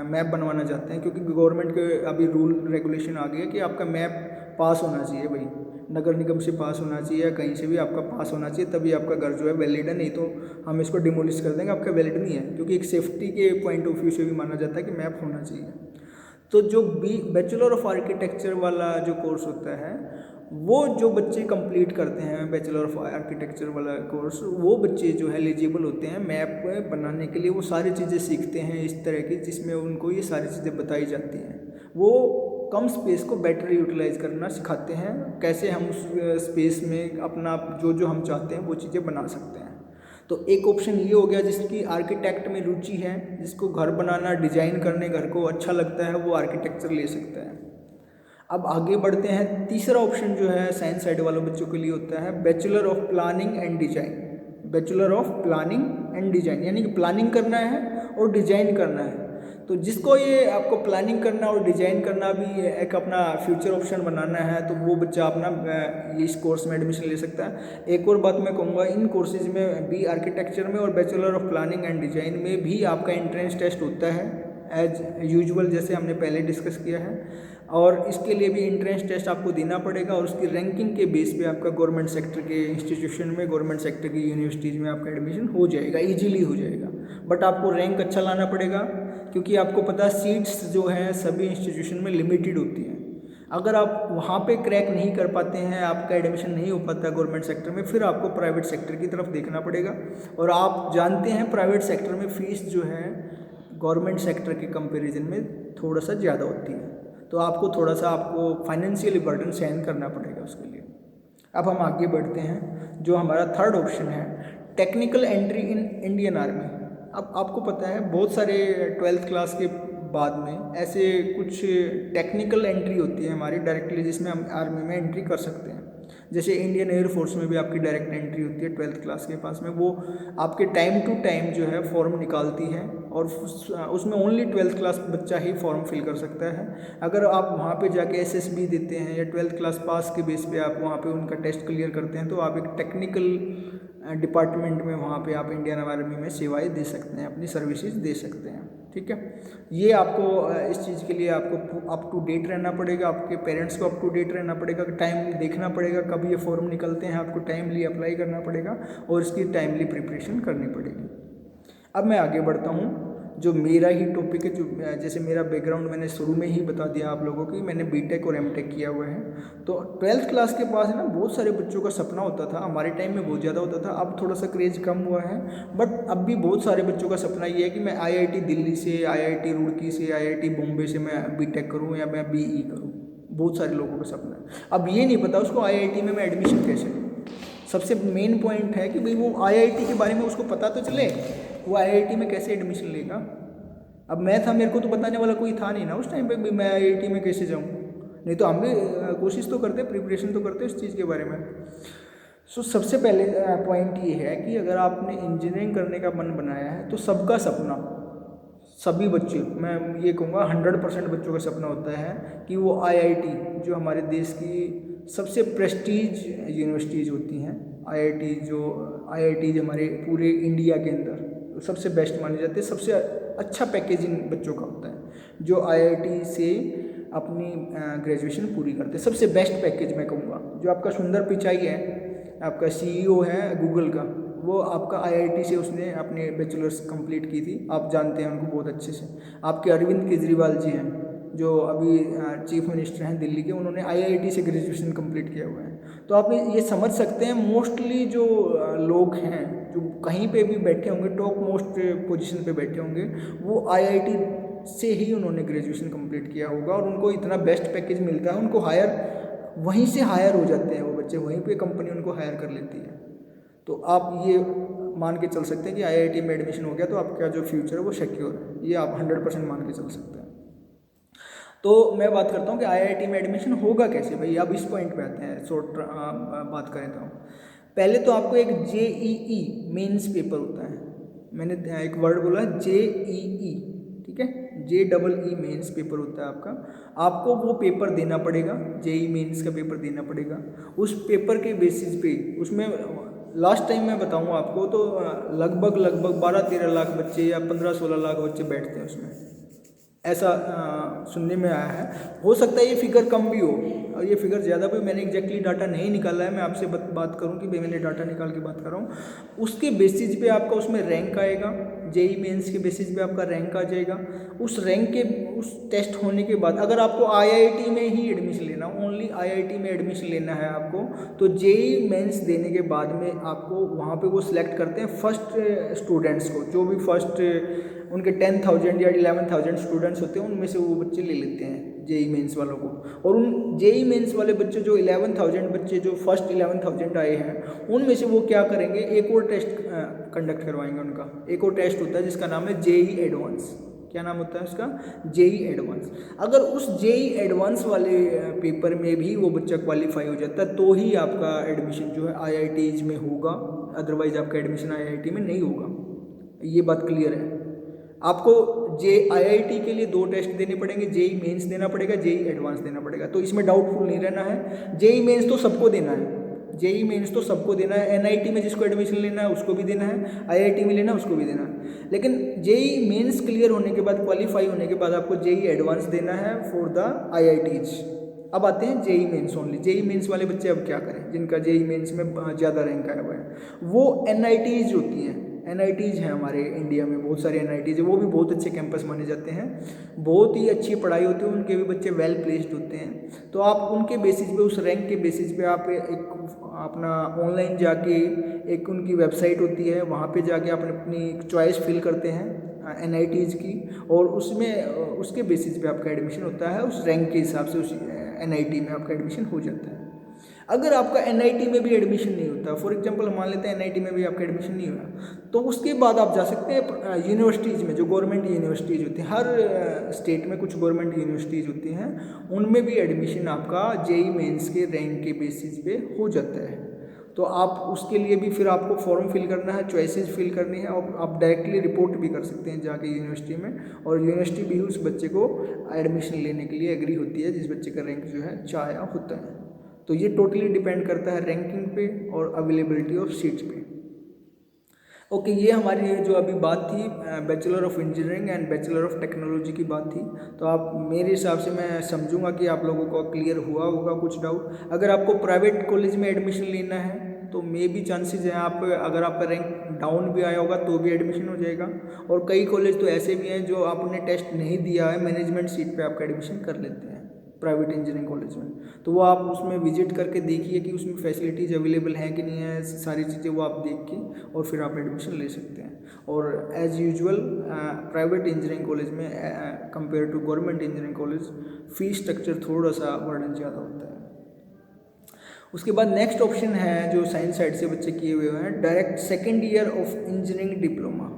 S1: मैप बनवाना चाहते हैं, क्योंकि गवर्नमेंट के अभी रूल रेगुलेशन आ गया कि आपका मैप पास होना चाहिए भाई, नगर निगम से पास होना चाहिए या कहीं से भी आपका पास होना चाहिए, तभी आपका घर जो है वैलिड है, नहीं तो हम इसको डिमोलिश कर देंगे, आपका वैलिड नहीं है। क्योंकि एक सेफ्टी के पॉइंट ऑफ व्यू से भी माना जाता है कि मैप होना चाहिए। तो जो बैचलर ऑफ आर्किटेक्चर वाला जो कोर्स होता है, वो जो बच्चे कंप्लीट करते हैं बैचलर ऑफ आर्किटेक्चर वाला कोर्स, वो बच्चे जो है एलिजिबल होते हैं मैप बनाने के लिए। वो सारी चीज़ें सीखते हैं इस तरह की, जिसमें उनको ये सारी चीज़ें बताई जाती हैं। वो कम स्पेस को बेटर यूटिलाइज करना सिखाते हैं, कैसे हम उस स्पेस में अपना जो जो हम चाहते हैं वो चीज़ें बना सकते हैं। तो एक ऑप्शन ये हो गया, जिसकी आर्किटेक्ट में रुचि है, जिसको घर बनाना, डिजाइन करने घर को अच्छा लगता है, वो आर्किटेक्चर ले सकता है। अब आगे बढ़ते हैं, तीसरा ऑप्शन जो है साइंस साइड वालों बच्चों के लिए होता है bachelor of planning and design. Bachelor of planning and design यानी कि प्लानिंग करना है और डिजाइन करना है। तो जिसको ये आपको प्लानिंग करना और डिजाइन करना भी एक अपना फ्यूचर ऑप्शन बनाना है, तो वो बच्चा अपना इस कोर्स में एडमिशन ले सकता है। एक और बात मैं कहूँगा, इन कोर्सेज में भी आर्किटेक्चर में और bachelor of planning and design में भी आपका एंट्रेंस टेस्ट होता है एज यूजुअल, जैसे हमने पहले डिस्कस किया है। और इसके लिए भी एंट्रेंस टेस्ट आपको देना पड़ेगा, और उसकी रैंकिंग के बेस पे आपका गवर्नमेंट सेक्टर के इंस्टीट्यूशन में, गवर्नमेंट सेक्टर की यूनिवर्सिटीज़ में आपका एडमिशन हो जाएगा, ईजिली हो जाएगा। बट आपको रैंक अच्छा लाना पड़ेगा, क्योंकि आपको पता है सीट्स जो हैं सभी इंस्टीट्यूशन में लिमिटेड होती हैं। अगर आप वहाँ पे क्रैक नहीं कर पाते हैं, आपका एडमिशन नहीं हो पाता गवर्नमेंट सेक्टर में, फिर आपको प्राइवेट सेक्टर की तरफ देखना पड़ेगा। और आप जानते हैं प्राइवेट सेक्टर में फ़ीस जो है गवर्नमेंट सेक्टर के कंपैरिजन में थोड़ा सा ज़्यादा होती है, तो आपको थोड़ा सा फाइनेंशियली बर्डन सहन करना पड़ेगा उसके लिए। अब हम आगे बढ़ते हैं, जो हमारा थर्ड ऑप्शन है technical entry in Indian army. अब आपको पता है बहुत सारे 12th क्लास के बाद में ऐसे कुछ टेक्निकल एंट्री होती है हमारी डायरेक्टली, जिसमें हम आर्मी में एंट्री कर सकते हैं। जैसे इंडियन एयरफोर्स में भी आपकी डायरेक्ट एंट्री होती है 12th क्लास के पास में, वो आपके टाइम टू टाइम जो है फॉर्म निकालती है, और उसमें ओनली 12th क्लास बच्चा ही फॉर्म फिल कर सकता है। अगर आप वहाँ पे जाके SSB देते हैं या 12th क्लास पास के बेस पे आप वहाँ पे उनका टेस्ट क्लियर करते हैं, तो आप एक टेक्निकल डिपार्टमेंट में वहाँ पे आप इंडियन आर्मी में सेवाएं दे सकते हैं, अपनी सर्विसेज दे सकते हैं। ठीक है, ये आपको इस चीज़ के लिए आपको अप टू डेट रहना पड़ेगा, आपके पेरेंट्स को अप टू डेट रहना पड़ेगा, टाइम देखना पड़ेगा कब ये फॉर्म निकलते हैं, आपको टाइमली अप्लाई करना पड़ेगा और इसकी टाइमली प्रिपरेशन करनी पड़ेगी। अब मैं आगे बढ़ता हूँ, जो मेरा ही टॉपिक है, जो जैसे मेरा बैकग्राउंड मैंने शुरू में ही बता दिया आप लोगों की, मैंने बीटेक और एमटेक किया हुआ है। तो 12th क्लास के पास है ना, बहुत सारे बच्चों का सपना होता था, हमारे टाइम में बहुत ज़्यादा होता था, अब थोड़ा सा क्रेज कम हुआ है, बट अब भी बहुत सारे बच्चों का सपना ये है कि मैं IIT दिल्ली से, IIT रुड़की से, IIT बॉम्बे से मैं बीटेक करूँ या मैं BE करूँ। बहुत सारे लोगों का सपना है। अब ये नहीं पता उसको IIT में मैं एडमिशन कैसे लूँ। सबसे मेन पॉइंट है कि भाई वो IIT के बारे में उसको पता तो चले, वो IIT में कैसे एडमिशन लेगा। अब मैं था, मेरे को तो बताने वाला कोई था नहीं ना उस टाइम पे भी मैं IIT में कैसे जाऊँ, नहीं तो हम भी कोशिश तो करते, प्रिपरेशन तो करते उस चीज़ के बारे में। सो सबसे पहले पॉइंट ये है कि अगर आपने इंजीनियरिंग करने का मन बनाया है, तो सबका सपना, सभी बच्चे, मैं ये कहूँगा 100% बच्चों का सपना होता है कि वो IIT, जो हमारे देश की सबसे प्रेस्टीज यूनिवर्सिटीज़ होती हैं, IIT हमारे पूरे इंडिया के अंदर सबसे बेस्ट माने जाते हैं, सबसे अच्छा पैकेज इन बच्चों का होता है जो IIT से अपनी ग्रेजुएशन पूरी करते हैं। सबसे बेस्ट पैकेज मैं कहूँगा, जो आपका सुंदर पिचाई है, आपका CEO है गूगल का, वो आपका IIT से उसने अपने बैचलर्स कंप्लीट की थी, आप जानते हैं उनको बहुत अच्छे से। आपके अरविंद केजरीवाल जी हैं, जो अभी चीफ मिनिस्टर हैं दिल्ली के, उन्होंने IIT से ग्रेजुएशन कंप्लीट किया हुआ है। तो आप ये समझ सकते हैं, मोस्टली जो लोग हैं जो कहीं पे भी बैठे होंगे, टॉप मोस्ट पोजीशन पे बैठे होंगे, वो IIT से ही उन्होंने ग्रेजुएशन कंप्लीट किया होगा, और उनको इतना बेस्ट पैकेज मिलता है, उनको वहीं से हायर हो जाते हैं वो बच्चे, वहीं पे कंपनी उनको हायर कर लेती है। तो आप ये मान के चल सकते हैं कि IIT में एडमिशन हो गया तो आपका जो फ्यूचर है वो सिक्योर है, ये आप 100% मान के चल सकते हैं। तो मैं बात करता हूँ कि IIT में एडमिशन होगा कैसे भाई। अब इस पॉइंट पे आते हैं, बात करें तो पहले तो आपको एक JEE मेंस पेपर होता है, मैंने एक वर्ड बोला JEE, ठीक है, JEE मेंस पेपर होता है आपको वो पेपर देना पड़ेगा, JEE मेंस का पेपर देना पड़ेगा। उस पेपर के बेसिस पे, उसमें लास्ट टाइम मैं बताऊँ आपको तो लगभग 12-13 लाख बच्चे या 15-16 लाख बच्चे बैठते हैं उसमें, ऐसा सुनने में आया है। हो सकता है ये फिगर कम भी हो और ये फिगर ज़्यादा भी, मैंने एग्जैक्टली डाटा नहीं निकाला है, मैं आपसे बात करूँ कि भाई मैंने डाटा निकाल के बात कर रहा हूँ। उसके बेसिस पे आपका उसमें रैंक आएगा, जेई मेंस के बेसिस पे आपका रैंक आ जाएगा। उस रैंक के उस टेस्ट होने के बाद अगर आपको आईआईटी में ही एडमिशन लेना, ओनली आईआईटी में एडमिशन लेना है आपको, तो जेई मेंस देने के बाद में आपको वहाँ पे वो सिलेक्ट करते हैं फर्स्ट स्टूडेंट्स को, जो भी फर्स्ट उनके 10,000 या 11,000 स्टूडेंट्स होते हैं उनमें से वो बच्चे ले लेते हैं जेई मेंस वालों को। और उन जेई मेंस वाले बच्चे जो 11,000 बच्चे जो फर्स्ट 11,000 आए हैं उनमें से वो क्या करेंगे, एक और टेस्ट कंडक्ट करवाएंगे उनका। एक और टेस्ट होता है जिसका नाम है जेई एडवांस। क्या नाम होता है उसका? JEE advance. अगर उस जेई एडवांस वाले पेपर में भी वो बच्चा क्वालिफाई हो जाता है तो ही आपका एडमिशन जो है आईआईटीज में होगा, अदरवाइज आपका एडमिशन आईआईटी में नहीं होगा। ये बात क्लियर है। आपको आईआईटी के लिए 2 टेस्ट देने पड़ेंगे, जेई मेंस देना पड़ेगा, जेई एडवांस देना पड़ेगा। तो इसमें डाउटफुल नहीं रहना है। जेई मेंस तो सबको देना है, जेई मेंस तो सबको देना है। एनआईटी में जिसको एडमिशन लेना है उसको भी देना है, आईआईटी में लेना है उसको भी देना है। लेकिन जेई मेंस क्लियर होने के बाद, क्वालिफाई होने के बाद आपको जेई एडवांस देना है फॉर द आईआईटीज। अब आते हैं JEE mains only. JEE mains वाले बच्चे अब क्या करें जिनका जेई मेंस में ज़्यादा रैंक आया हुआ है? वो एनआईटीज होती हैं, एनआईटीज़ हैं हमारे इंडिया में, बहुत सारे एनआईटीज़ हैं, वो भी बहुत अच्छे कैंपस माने जाते हैं, बहुत ही अच्छी पढ़ाई होती है, उनके भी बच्चे वेल प्लेस्ड होते हैं। तो आप उनके बेसिस पे, उस रैंक के बेसिस पे आप एक अपना ऑनलाइन जाके एक उनकी वेबसाइट होती है, वहाँ पे जाके आप अपनी चॉइस फिल करते हैं एनआईटीज़ की, और उसमें उसके बेसिस पे आपका एडमिशन होता है। उस रैंक के हिसाब से उस एनआईटी में आपका एडमिशन हो जाता है। अगर आपका एनआईटी में भी एडमिशन नहीं होता, फॉर एग्जांपल मान लेते हैं एनआईटी में भी आपका एडमिशन नहीं हुआ, तो उसके बाद आप जा सकते हैं यूनिवर्सिटीज़ में, जो गवर्नमेंट यूनिवर्सिटीज़ होती हैं। हर स्टेट में कुछ गवर्नमेंट यूनिवर्सिटीज़ होती हैं, उनमें भी एडमिशन आपका जेई मेंस के रैंक के बेसिस पे हो जाता है। तो आप उसके लिए भी फिर आपको फॉर्म फिल करना है, चॉइसेस फिल करनी है, और आप डायरेक्टली रिपोर्ट भी कर सकते हैं जाके यूनिवर्सिटी में, और यूनिवर्सिटी भी उस बच्चे को एडमिशन लेने के लिए एग्री होती है जिस बच्चे का रैंक जो है चाया होता है। तो ये टोटली डिपेंड करता है रैंकिंग पे और अवेलेबिलिटी ऑफ सीट्स पे। ओके, ये हमारी जो अभी बात थी bachelor of engineering and bachelor of technology की बात थी। तो आप मेरे हिसाब से, मैं समझूंगा कि आप लोगों को क्लियर हुआ होगा कुछ डाउट। अगर आपको प्राइवेट कॉलेज में एडमिशन लेना है तो मे भी चांसेस हैं आप, अगर आपका रैंक डाउन भी आया होगा तो भी एडमिशन हो जाएगा। और कई कॉलेज तो ऐसे भी हैं जो आपने टेस्ट नहीं दिया है, मैनेजमेंट सीट पे आपका एडमिशन कर लेते हैं प्राइवेट इंजीनियरिंग कॉलेज में। तो वो आप उसमें विजिट करके देखिए कि उसमें फैसिलिटीज़ अवेलेबल हैं कि नहीं है, सारी चीज़ें वो आप देख के और फिर आप एडमिशन ले सकते हैं। और as usual private engineering college में compare to government engineering college fees structure थोड़ा सा बर्डन ज़्यादा होता है। उसके बाद नेक्स्ट ऑप्शन है जो साइंस साइड से बच्चे किए हुए हैं, direct second year of engineering diploma.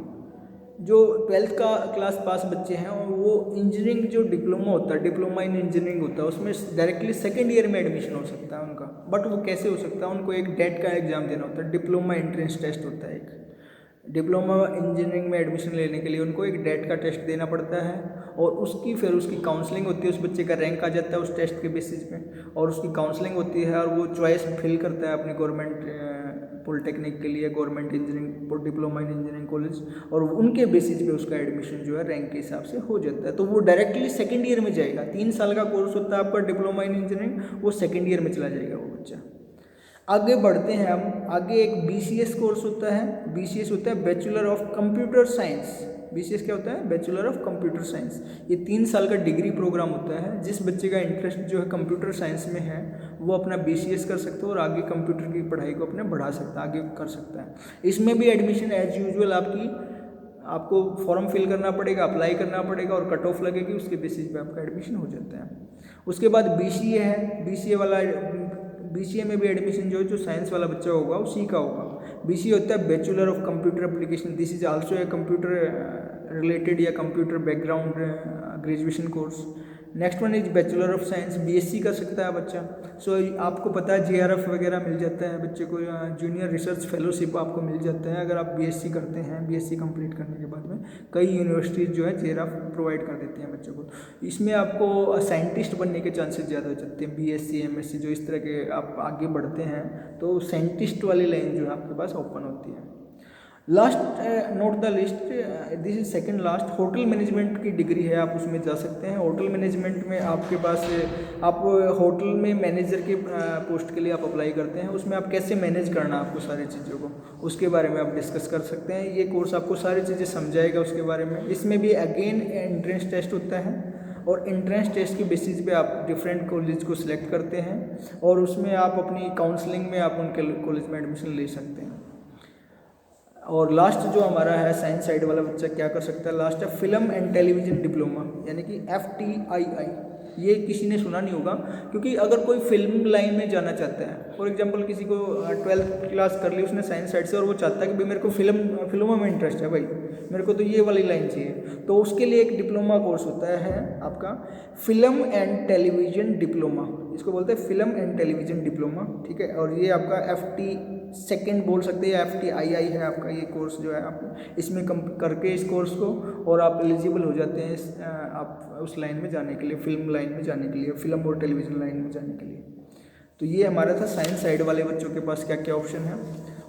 S1: जो 12th का क्लास पास बच्चे हैं और वो इंजीनियरिंग जो डिप्लोमा होता है, डिप्लोमा इन इंजीनियरिंग होता है, उसमें डायरेक्टली सेकेंड ईयर में एडमिशन हो सकता है उनका। बट वो कैसे हो सकता है? उनको एक डेट का एग्जाम देना होता है, डिप्लोमा एंट्रेंस टेस्ट होता है एक। डिप्लोमा इंजीनियरिंग में एडमिशन लेने के लिए उनको एक डेट का टेस्ट देना पड़ता है, और उसकी फिर उसकी काउंसलिंग होती है। उस बच्चे का रैंक आ जाता है उस टेस्ट के बेसिस पे, और उसकी काउंसलिंग होती है, और वो चॉइस फिल करता है अपनी गवर्नमेंट पॉलिटेक्निक के लिए, government engineering diploma in engineering college, और उनके बेसिस पे उसका एडमिशन जो है रैंक के हिसाब से हो जाता है। तो वो डायरेक्टली सेकेंड ईयर में जाएगा। 3 साल का कोर्स होता है आपका डिप्लोमा इन इंजीनियरिंग, वो सेकेंड ईयर में चला जाएगा वो बच्चा। आगे बढ़ते हैं हम। आगे एक BCS कोर्स होता है। BCS होता है bachelor of computer science. BCS क्या होता है? Bachelor of computer science. ये 3 साल का डिग्री प्रोग्राम होता है। जिस बच्चे का इंटरेस्ट जो है कंप्यूटर साइंस में है वो अपना BCS कर सकता है और आगे कंप्यूटर की पढ़ाई को अपने बढ़ा सकता है, आगे कर सकता है। इसमें भी एडमिशन एज यूजुअल आपको फॉर्म फिल करना पड़ेगा, अप्लाई करना पड़ेगा, और कट ऑफ लगेगी, उसके बेसिस पे आपका एडमिशन हो जाता है। उसके बाद BCA है। BCA में भी एडमिशन जो साइंस वाला बच्चा होगा उसी का होगा। BCA होता है bachelor of computer application. This is also a computer related या computer background graduation course. Next one is bachelor of science. BSc कर सकता है बच्चा। सो आपको पता है JRF वगैरह मिल जाता है बच्चे को, जूनियर रिसर्च फेलोशिप आपको मिल जाता है अगर आप BSc करते हैं। BSc कंप्लीट करने के बाद में कई यूनिवर्सिटीज़ जो है JRF प्रोवाइड कर देती हैं बच्चों को। इसमें आपको साइंटिस्ट बनने के चांसेस ज़्यादा हो जाते हैं। BSc MSc जो इस तरह के आप आगे बढ़ते हैं तो साइंटिस्ट वाली लाइन जो है आपके पास ओपन होती है। Last, note the list, this is second last, hotel management की डिग्री है, आप उसमें जा सकते हैं। होटल मैनेजमेंट में आपके पास आप होटल में मैनेजर के पोस्ट के लिए आप अप्लाई करते हैं, उसमें आप कैसे मैनेज करना आपको सारी चीज़ों को, उसके बारे में आप डिस्कस कर सकते हैं। ये कोर्स आपको सारी चीज़ें समझाएगा उसके बारे में। इसमें भी अगेन एंट्रेंस टेस्ट होता है और एंट्रेंस टेस्ट के बेसिस पे आप डिफरेंट कॉलेज को सिलेक्ट करते हैं और उसमें आप अपनी काउंसलिंग में आप उनके कॉलेज में एडमिशन ले सकते हैं। और लास्ट जो हमारा है साइंस साइड वाला बच्चा क्या कर सकता है, लास्ट है फिल्म एंड टेलीविज़न डिप्लोमा, यानी कि FTII। ये किसी ने सुना नहीं होगा, क्योंकि अगर कोई फिल्म लाइन में जाना चाहता है, फॉर एग्जांपल किसी को 12th क्लास कर ली उसने साइंस साइड से और वो चाहता है कि भाई मेरे को फिल्मों में इंटरेस्ट है, भाई मेरे को तो ये वाली लाइन चाहिए, तो उसके लिए एक डिप्लोमा कोर्स होता है आपका फिल्म एंड टेलीविज़न डिप्लोमा, इसको बोलते हैं फिल्म एंड टेलीविज़न डिप्लोमा, ठीक है। और ये आपका FT सेकेंड बोल सकते हैं, FTII है आपका ये कोर्स जो है, आप इसमें कम करके इस कोर्स को और आप एलिजिबल हो जाते हैं आप उस लाइन में जाने के लिए, फिल्म लाइन में जाने के लिए, फिल्म और टेलीविज़न लाइन में जाने के लिए। तो ये हमारा था साइंस साइड वाले बच्चों के पास क्या क्या ऑप्शन है।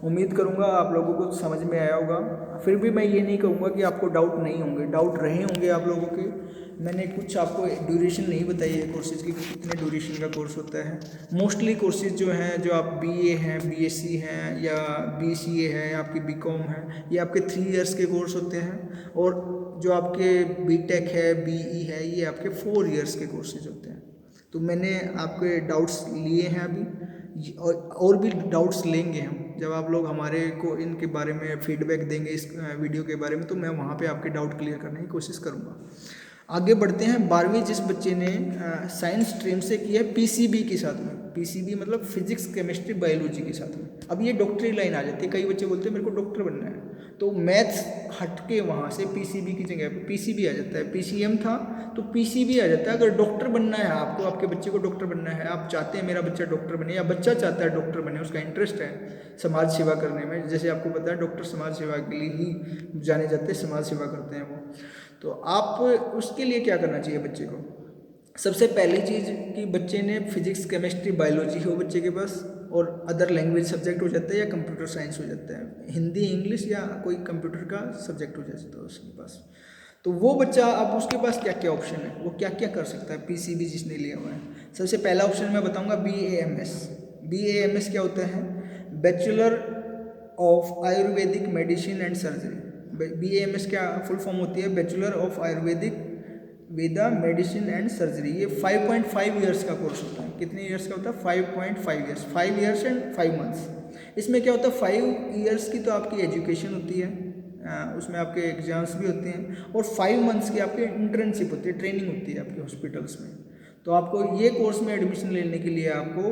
S1: उम्मीद करूँगा आप लोगों को समझ में आया होगा। फिर भी मैं ये नहीं कहूँगा कि आपको डाउट नहीं होंगे, डाउट रहे होंगे आप लोगों के। मैंने कुछ आपको ड्यूरेशन नहीं बताई है कोर्सेज़ की, कितने ड्यूरेशन का कोर्स होता है। मोस्टली कोर्सेज़ जो हैं, जो आप BA हैं, BSc हैं या BCA है, आपकी BCom है, ये आपके 3 इयर्स के कोर्स होते हैं। और जो आपके BTech है, BE है, ये आपके 4 इयर्स के कोर्सेज होते हैं। तो मैंने आपके डाउट्स लिए हैं अभी, और भी डाउट्स लेंगे हम जब आप लोग हमारे को इनके बारे में फीडबैक देंगे इस वीडियो के बारे में, तो मैं वहाँ पे आपके डाउट क्लियर करने की कोशिश करूँगा। आगे बढ़ते हैं। 12वीं जिस बच्चे ने साइंस स्ट्रीम से की है PCB के साथ में, PCB मतलब फिजिक्स केमिस्ट्री बायोलॉजी के साथ में, अब ये डॉक्टरी लाइन आ जाती है। कई बच्चे बोलते हैं मेरे को डॉक्टर बनना है, तो मैथ्स हट के वहाँ से PCB की जगह पे PCB आ जाता है। PCM था तो PCB आ जाता है। अगर डॉक्टर बनना है आपको, आपके बच्चे को डॉक्टर बनना है, आप चाहते हैं मेरा बच्चा डॉक्टर बने, या बच्चा चाहता है डॉक्टर बने, उसका इंटरेस्ट है समाज सेवा करने में, जैसे आपको पता है डॉक्टर समाज सेवा के लिए ही जाने जाते हैं, समाज सेवा करते हैं वो, तो आप उसके लिए क्या करना चाहिए बच्चे को। सबसे पहली चीज़ कि बच्चे ने फिजिक्स केमिस्ट्री बायोलॉजी हो बच्चे के पास, और अदर लैंग्वेज सब्जेक्ट हो जाता है या कंप्यूटर साइंस हो जाता है, हिंदी इंग्लिश या कोई कंप्यूटर का सब्जेक्ट हो जाता है उसके पास। तो वो बच्चा, अब उसके पास क्या क्या ऑप्शन है, वो क्या क्या कर सकता है PCB जिसने लिया हुआ है। सबसे पहला ऑप्शन मैं बताऊंगा BAMS। BAMS क्या होता है, bachelor of Ayurvedic medicine and surgery. BAMS क्या फुल फॉर्म होती है, bachelor of Ayurvedic Veda medicine and surgery. ये 5.5 ईयर्स का कोर्स होता है। कितने ईयर्स का होता है, 5.5 ईयर्स, 5 ईयर्स एंड 5 मंथ्स। इसमें क्या होता है, 5 ईयर्स की तो आपकी एजुकेशन होती है, उसमें आपके एग्जाम्स भी होते हैं, और 5 मंथ्स की आपकी इंटर्नशिप होती है, ट्रेनिंग होती है आपके हॉस्पिटल्स में। तो आपको ये कोर्स में एडमिशन लेने के लिए आपको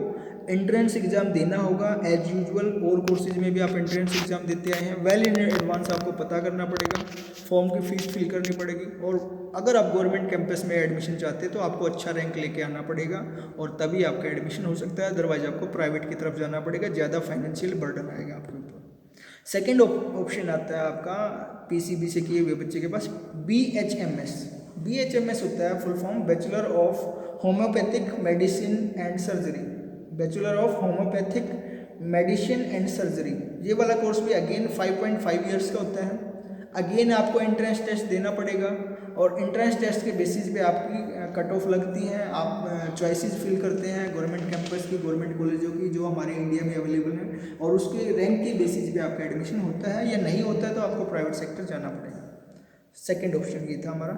S1: एंट्रेंस एग्जाम देना होगा एज यूजुअल। और कोर्सेज में भी आप एंट्रेंस एग्जाम देते आए हैं, वेल इन एडवांस आपको पता करना पड़ेगा, फॉर्म की फीस फिल करनी पड़ेगी, और अगर आप गवर्नमेंट कैंपस में एडमिशन चाहते हैं तो आपको अच्छा रैंक लेके आना पड़ेगा, और तभी आपका एडमिशन हो सकता है, अदरवाइज आपको प्राइवेट की तरफ जाना पड़ेगा, ज़्यादा फाइनेंशियल बर्डन आएगा आपके ऊपर। सेकेंड ऑप्शन आता है आपका PCB से किए हुए बच्चे के पास BHMS। BHMS होता है full form bachelor of homeopathic medicine and surgery, bachelor of homeopathic medicine and surgery. ये वाला कोर्स भी अगेन 5.5 ईयर्स का होता है। अगेन आपको एंट्रेंस टेस्ट देना पड़ेगा, और एंट्रेंस टेस्ट के बेसिस पे आपकी कट ऑफ लगती है, आप चॉइसेस फिल करते हैं गवर्नमेंट कैंपस की, गवर्नमेंट कॉलेजों की जो हमारे इंडिया में अवेलेबल है, और उसके रैंक के बेसिस पे आपका एडमिशन होता है, या नहीं होता है तो आपको प्राइवेट सेक्टर जाना पड़ेगा। सेकेंड ऑप्शन ये था हमारा।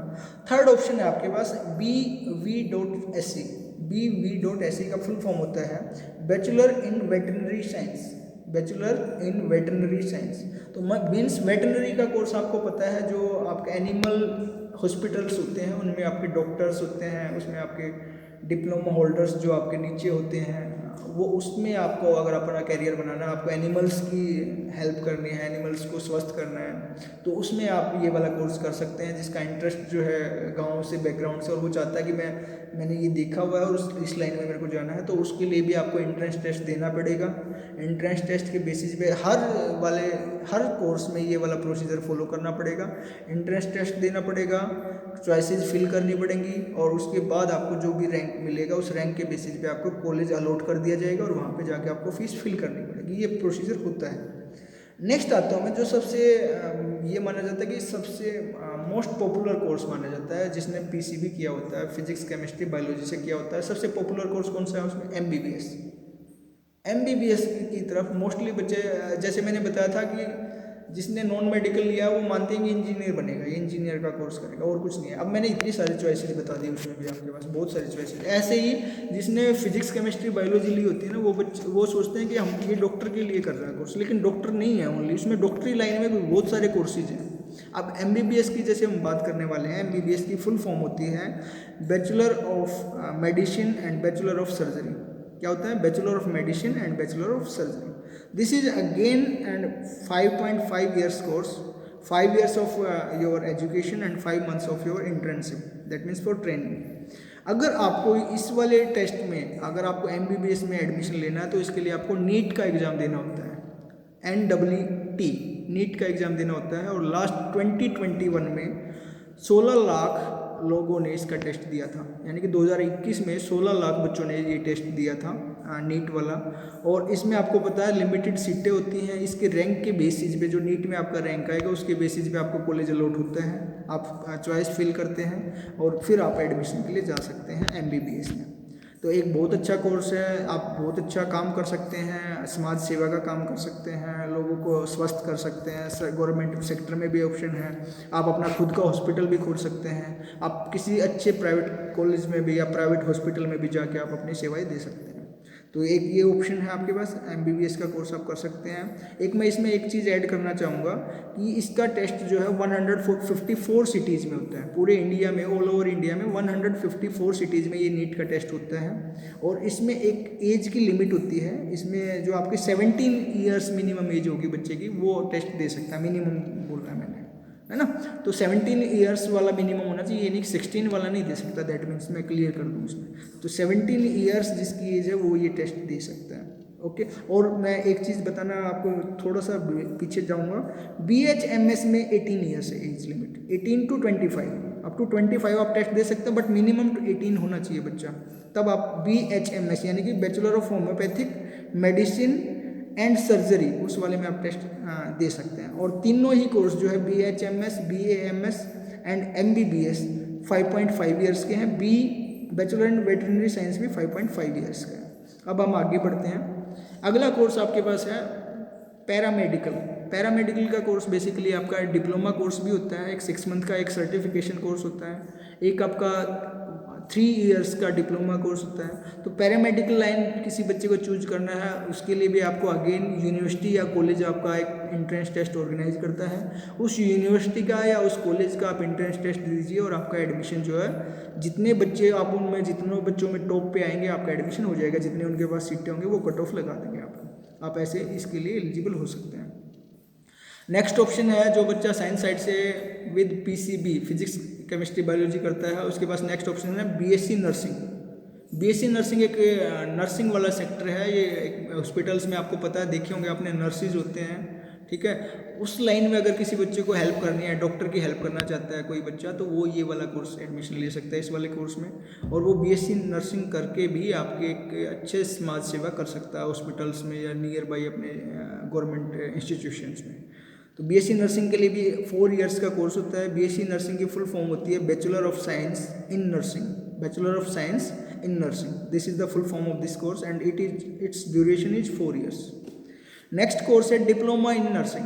S1: थर्ड ऑप्शन है आपके पास BV.SC। BV.SC का फुल फॉर्म होता है bachelor in veterinary science, bachelor in veterinary science. तो मीन्स वेटरनरी का कोर्स आपको पता है, जो आपके एनिमल हॉस्पिटल्स होते हैं उनमें आपके डॉक्टर्स होते हैं, उसमें आपके डिप्लोमा होल्डर्स जो आपके नीचे होते हैं, वो उसमें आपको अगर अपना कैरियर बनाना है, आपको एनिमल्स की हेल्प करनी है, एनिमल्स को स्वस्थ करना है, तो उसमें आप ये वाला कोर्स कर सकते हैं, जिसका इंटरेस्ट जो है गांव से बैकग्राउंड से, और वो चाहता है कि मैंने ये देखा हुआ है और इस लाइन में मेरे को जाना है, तो उसके लिए भी आपको एंट्रेंस टेस्ट देना पड़ेगा। एंट्रेंस टेस्ट के बेसिस पे हर कोर्स में ये वाला प्रोसीजर फॉलो करना पड़ेगा। एंट्रेंस टेस्ट देना पड़ेगा, चॉइसेस फिल करनी पड़ेंगी, और उसके बाद आपको जो भी रैंक मिलेगा उस रैंक के बेसिस पे आपको कॉलेज अलॉट कर दिया जाएगा, और वहाँ पे जाके आपको फीस फिल करनी पड़ेगी। ये प्रोसीजर होता है। नेक्स्ट आता हूँ मैं, जो सबसे ये माना जाता है कि सबसे मोस्ट पॉपुलर कोर्स माना जाता है, जिसने पीसीबी किया होता है, फिजिक्स केमिस्ट्री बायोलॉजी से किया होता है। सबसे पॉपुलर कोर्स कौन सा है उसमें? एमबीबीएस। एमबीबीएस की तरफ मोस्टली बच्चे, जैसे मैंने बताया था कि जिसने नॉन मेडिकल लिया वो मानते हैं कि इंजीनियर बनेगा, ये इंजीनियर का कोर्स करेगा और कुछ नहीं है। अब मैंने इतनी सारी चॉइसेस बता दी, उसमें भी आपके पास बहुत सारी चॉइसेस। ऐसे ही जिसने फिजिक्स केमिस्ट्री बायोलॉजी ली होती है ना, वो बच्चे वो सोचते हैं कि हम ये डॉक्टर के लिए कर रहे हैं कोर्स, लेकिन डॉक्टर नहीं है ओनली, उसमें डॉक्टरी लाइन में भी बहुत सारे कोर्सेज हैं। अब एमबीबीएस की जैसे हम बात करने वाले हैं, एमबीबीएस की फुल फॉर्म होती है bachelor of medicine and bachelor of surgery. क्या होता है? Bachelor of medicine and bachelor of surgery. This is again and 5.5 years course, 5 years of your education and 5 months of your internship, that means for training. अगर आपको इस वाले टेस्ट में, अगर आपको एमबीबीएस में एडमिशन लेना है तो इसके लिए आपको नीट का एग्ज़ाम देना होता है, NEET नीट का एग्ज़ाम देना होता है। और लास्ट 2021 में 16 लाख लोगों ने इसका टेस्ट दिया था, यानी कि 2021 में 16 लाख बच्चों ने ये टेस्ट दिया था नीट वाला। और इसमें आपको पता है लिमिटेड सीटें होती हैं, इसके रैंक के बेसिस पे, जो नीट में आपका रैंक आएगा उसके बेसिस पे आपको कॉलेज अलॉट होता है, आप चॉइस फिल करते हैं और फिर आप एडमिशन के लिए जा सकते हैं एमबीबीएस में। तो एक बहुत अच्छा कोर्स है, आप बहुत अच्छा काम कर सकते हैं, समाज सेवा का काम कर सकते हैं, लोगों को स्वस्थ कर सकते हैं, गवर्नमेंट सेक्टर में भी ऑप्शन है, आप अपना खुद का हॉस्पिटल भी खोल सकते हैं, आप किसी अच्छे प्राइवेट कॉलेज में भी या प्राइवेट हॉस्पिटल में भी जाके आप अपनी सेवाएं दे सकते हैं। तो एक ये ऑप्शन है आपके पास, एमबीबीएस का कोर्स आप कर सकते हैं। एक मैं इसमें एक चीज़ ऐड करना चाहूँगा कि इसका टेस्ट जो है 154 सिटीज़ में होता है, पूरे इंडिया में, ऑल ओवर इंडिया में 154 सिटीज़ में ये नीट का टेस्ट होता है। और इसमें एक एज की लिमिट होती है, इसमें जो आपकी 17 ईयर्स मिनिमम एज होगी बच्चे की, वो टेस्ट दे सकता है, मिनिमम बोल रहा है मैंने, है ना। तो 17 ईयर्स वाला मिनिमम होना चाहिए, यानी 16 वाला नहीं दे सकता, दैट मीन्स मैं क्लियर कर दूँ इसमें। तो 17 ईयर्स जिसकी एज है वो ये टेस्ट दे सकता है, ओके। और मैं एक चीज़ बताना आपको, थोड़ा सा पीछे जाऊँगा, BHMS में 18 ईयर्स है age limit, 18 to 25, up to 25 आप टेस्ट दे सकते हैं, बट मिनिमम 18 होना चाहिए बच्चा, तब आप BHMS यानी कि bachelor of homeopathic medicine and surgery, उस वाले में आप टेस्ट दे सकते हैं। और तीनों ही कोर्स जो है BHMS, BAMS and MBBS 5.5 years के हैं, बैचलर इन वेटरनरी साइंस भी 5.5 ईयर्स का है। अब हम आगे बढ़ते हैं। अगला कोर्स आपके पास है पैरामेडिकल। पैरामेडिकल का कोर्स बेसिकली आपका डिप्लोमा कोर्स भी होता है, एक 6 मंथ का एक सर्टिफिकेशन कोर्स होता है, एक आपका 3 ईयर्स का डिप्लोमा कोर्स होता है। तो पैरामेडिकल लाइन किसी बच्चे को चूज करना है, उसके लिए भी आपको अगेन यूनिवर्सिटी या कॉलेज आपका एक एंट्रेंस टेस्ट ऑर्गेनाइज करता है, उस यूनिवर्सिटी का या उस कॉलेज का आप एंट्रेंस टेस्ट दीजिए और आपका एडमिशन जो है, जितने बच्चे आप उनमें, जितनों बच्चों में टॉप पे आएंगे आपका एडमिशन हो जाएगा, जितने उनके पास सीटें होंगे वो कट ऑफ लगा देंगे आप ऐसे इसके लिए एलिजिबल हो सकते हैं। नेक्स्ट ऑप्शन है, जो बच्चा साइंस साइड से with PCB physics chemistry biology करता है, उसके पास नेक्स्ट ऑप्शन है बीएससी नर्सिंग। बीएससी नर्सिंग एक नर्सिंग वाला सेक्टर है, ये हॉस्पिटल्स में आपको पता है, देखे होंगे आपने, नर्सिस होते हैं, ठीक है। उस लाइन में अगर किसी बच्चे को हेल्प करनी है, डॉक्टर की हेल्प करना चाहता है कोई बच्चा, तो वो ये वाला कोर्स एडमिशन ले सकता है इस वाले कोर्स में। और वो बीएससी नर्सिंग करके भी आपके एक अच्छे समाज सेवा कर सकता है हॉस्पिटल्स में या नियर बाई अपने गवर्नमेंट इंस्टीट्यूशंस में। तो बीएससी नर्सिंग के लिए भी 4 ईयर्स का कोर्स होता है। बीएससी नर्सिंग की फुल फॉर्म होती है bachelor of science in nursing, bachelor of science in nursing, this is the full form of this course and it's duration is 4 years. Next course है डिप्लोमा इन नर्सिंग।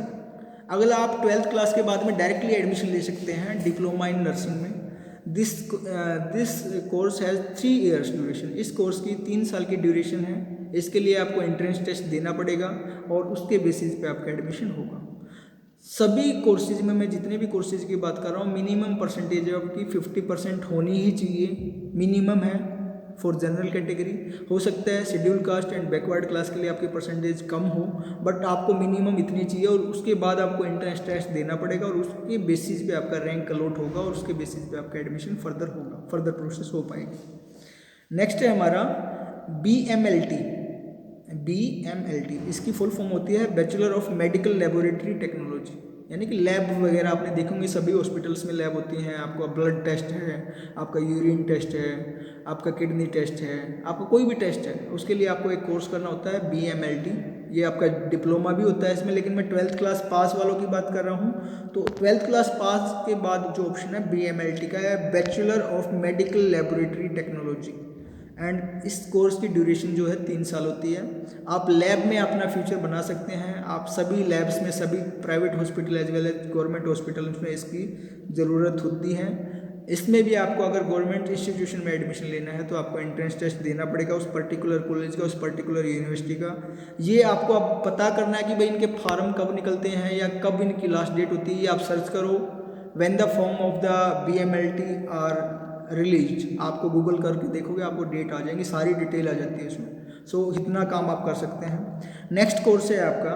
S1: अगला आप 12th क्लास के बाद में डायरेक्टली एडमिशन ले सकते हैं डिप्लोमा इन नर्सिंग में। This course has 3 years duration, इस कोर्स की 3 साल की ड्यूरेशन है। इसके लिए आपको एंट्रेंस टेस्ट देना पड़ेगा और उसके बेसिस पे आपका एडमिशन होगा। सभी कोर्सेज में, मैं जितने भी कोर्सेज की बात कर रहा हूँ, मिनिमम परसेंटेज आपकी 50% होनी ही चाहिए, मिनिमम है फॉर जनरल कैटेगरी। हो सकता है schedule caste and backward class के लिए आपकी परसेंटेज कम हो, बट आपको मिनिमम इतनी चाहिए और उसके बाद आपको एंट्रेंस टेस्ट देना पड़ेगा और उसके बेसिस पे आपका रैंक अलॉट होगा और उसके बेसिस पे आपका एडमिशन फर्दर होगा, फर्दर प्रोसेस हो पाएगी। नेक्स्ट है हमारा BMLT। इसकी फुल फॉर्म होती है bachelor of medical laboratory technology, यानी कि लैब वगैरह आपने देखेंगे सभी हॉस्पिटल्स में लैब होती हैं। आपका ब्लड टेस्ट है, आपका यूरिन टेस्ट है, आपका किडनी टेस्ट है, आपका कोई भी टेस्ट है, उसके लिए आपको एक कोर्स करना होता है BMLT। ये आपका डिप्लोमा भी होता है इसमें, लेकिन मैं 12th क्लास पास वालों की बात कर रहा हूँ। तो 12th क्लास पास के बाद जो ऑप्शन है BMLT का है, bachelor of medical laboratory technology. And इस कोर्स की ड्यूरेशन जो है 3 साल होती है। आप लैब में अपना फ्यूचर बना सकते हैं। आप सभी लैब्स में, सभी private hospital as well as government hospital में इसकी ज़रूरत होती है। इसमें भी आपको अगर गवर्नमेंट इंस्टीट्यूशन में एडमिशन लेना है तो आपको एंट्रेंस टेस्ट देना पड़ेगा उस पर्टिकुलर कॉलेज का, उस पर्टिकुलर यूनिवर्सिटी का। ये आपको अब पता करना है कि भाई इनके फॉर्म कब निकलते हैं या कब इनकी लास्ट डेट होती है। ये आप सर्च करो, when the form of the BMLT are release, आपको गूगल करके देखोगे आपको डेट आ जाएंगी, सारी डिटेल आ जाती है उसमें। सो इतना काम आप कर सकते हैं। नेक्स्ट कोर्स है आपका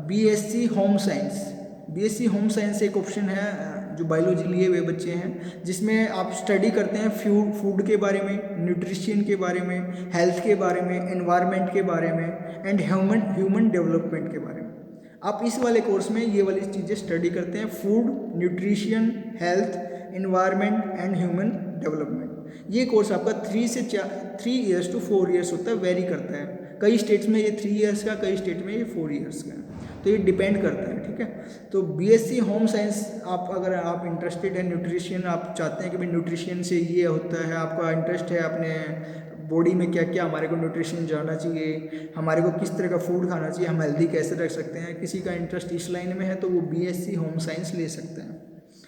S1: BSc home science. BSc home science एक ऑप्शन है जो बायोलॉजी लिए हुए बच्चे हैं, जिसमें आप स्टडी करते हैं फूड के बारे में, न्यूट्रिशन के बारे में, हेल्थ के बारे में, एनवायरनमेंट के बारे में एंड ह्यूमन डेवलपमेंट के बारे में। आप इस वाले कोर्स में ये वाली चीज़ें स्टडी करते हैं, food, nutrition, health, environment and human development. ये कोर्स आपका 3 ईयर्स टू 4 ईयर्स होता है, वेरी करता है। कई स्टेट्स में ये 3 ईयर्स का, कई स्टेट में ये 4 ईयर्स का, तो ये डिपेंड करता है, ठीक है। तो BSc होम साइंस आप अगर आप इंटरेस्टेड है, न्यूट्रिशन आप चाहते हैं कि भाई न्यूट्रिशन से ये होता है, आपका इंटरेस्ट है अपने बॉडी में क्या क्या हमारे को न्यूट्रिशन जानना चाहिए, हमारे को किस तरह का फूड खाना चाहिए, हम हेल्दी कैसे रख सकते हैं, किसी का इंटरेस्ट इस लाइन में है तो वो BSc होम साइंस ले सकते हैं।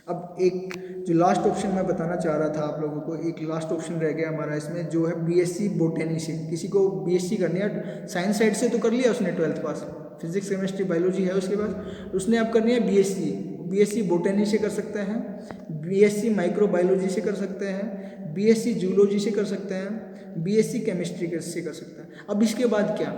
S1: अब एक जो लास्ट ऑप्शन मैं बताना चाह रहा था आप लोगों को, एक लास्ट ऑप्शन रह गया हमारा इसमें, जो है BSc बॉटनी से। किसी को BSc करनी है, साइंस साइड से तो कर लिया उसने 12th पास, फिजिक्स केमिस्ट्री बायोलॉजी है उसके पास, उसने अब करनी है BSc बॉटनी से कर सकते हैं, BSc माइक्रोबायोलॉजी से कर सकते हैं, BSc जूलॉजी से कर सकते हैं, BSc केमिस्ट्री से कर सकते हैं। अब इसके बाद क्या,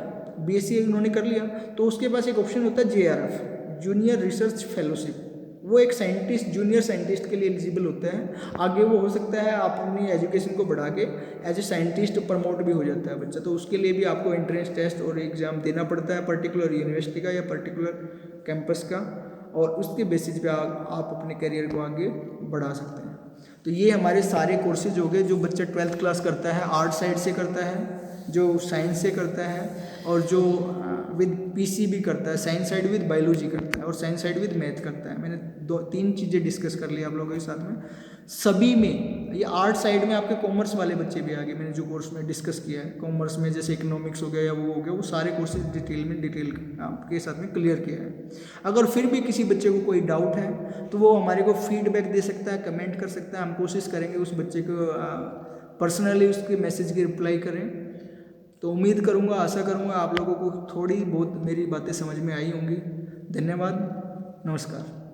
S1: BSc उन्होंने कर लिया तो उसके पास एक ऑप्शन होता है JRF, जूनियर रिसर्च फेलोशिप। वो एक साइंटिस्ट, जूनियर साइंटिस्ट के लिए एलिजिबल होता है। आगे वो हो सकता है आप अपनी एजुकेशन को बढ़ा के एज ए साइंटिस्ट प्रमोट भी हो जाता है बच्चा, तो उसके लिए भी आपको एंट्रेंस टेस्ट और एग्ज़ाम देना पड़ता है पर्टिकुलर यूनिवर्सिटी का या पर्टिकुलर कैंपस का, और उसके बेसिस पे आप अपने करियर को आगे बढ़ा सकते हैं। तो ये हमारे सारे कोर्सेज हो गए जो बच्चा 12th क्लास करता है, आर्ट साइड से करता है, जो साइंस से करता है, और जो विद PCB करता है, साइंस साइड विद बायोलॉजी करता है, और साइंस साइड विद मैथ करता है। मैंने 2-3 चीज़ें डिस्कस कर ली आप लोगों के साथ में। सभी में ये आर्ट साइड में आपके कॉमर्स वाले बच्चे भी आ गए, मैंने जो कोर्स में डिस्कस किया है कॉमर्स में, जैसे इकोनॉमिक्स हो गया या वो हो गया, वो सारे कोर्सेज डिटेल आपके साथ में क्लियर किया है। अगर फिर भी किसी बच्चे को कोई डाउट है तो वो हमारे को फीडबैक दे सकता है, कमेंट कर सकता है, हम कोशिश करेंगे उस बच्चे को पर्सनली उसके मैसेज की रिप्लाई करें। तो उम्मीद करूँगा, आशा करूँगा आप लोगों को थोड़ी बहुत मेरी बातें समझ में आई होंगी। धन्यवाद, नमस्कार।